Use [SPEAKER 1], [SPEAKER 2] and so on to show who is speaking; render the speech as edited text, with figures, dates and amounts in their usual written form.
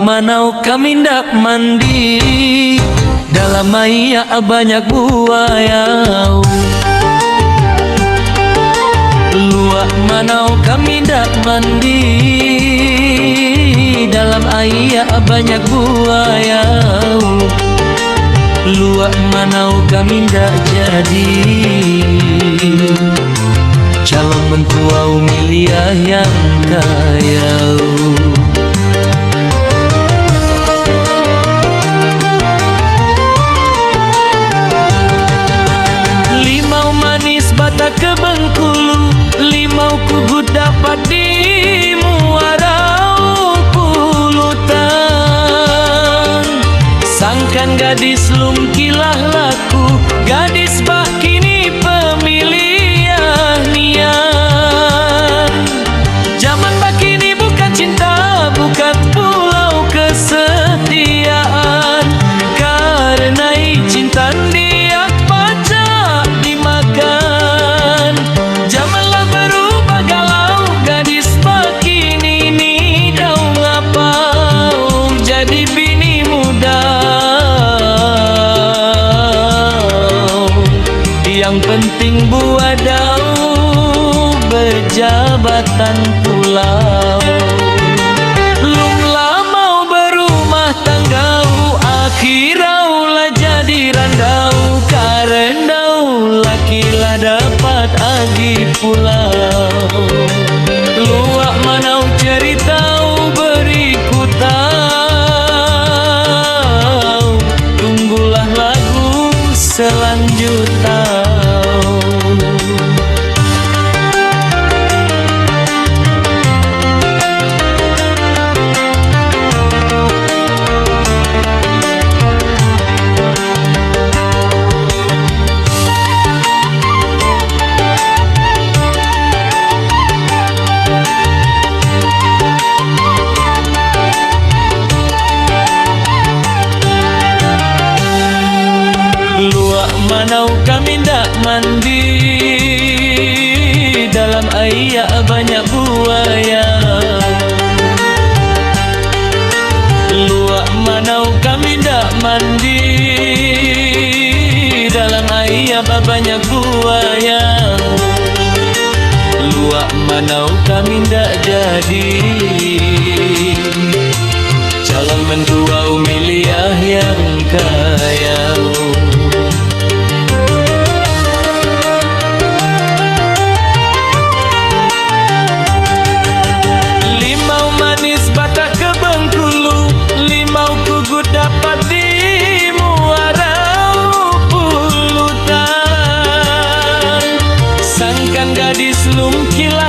[SPEAKER 1] manau kami ndak mandi, dalam air banyak buaya. Luak manau kami ndak mandi, dalam air banyak buaya. Luak manau kami ndak jadi calon mentua Umilia yang kaya. Limau manis bata ke Bengkulu, limau kugut dapat di Muarau Pulutan. Sangkan gadis lumkilah laku, gadis bah kini pemilihan nian. Zaman bah kini bukan cinta, bukan pulau kesetiaan. Karena cinta dia pajak dimakan. Zamanlah berubah galau, gadis bah kini ni daun ngapau jadi bini muda. Yang penting buat dau berjabatan pulau. Lum lama berumah tanggau, akhirau lah jadi randau. Karendau lakilah dapat agi pulau. Luak manau ceritau berikutau, tunggulah lagu selanjutnya. Luak manau kami ndak mandi, dalam air banyak buaya. Luak manau kami ndak mandi, dalam air banyak buaya. Luak manau kami ndak jadi calon mentua Umilia yang kaya. Dapat di Muarau Pulutan. Sangkan gadis lumkilah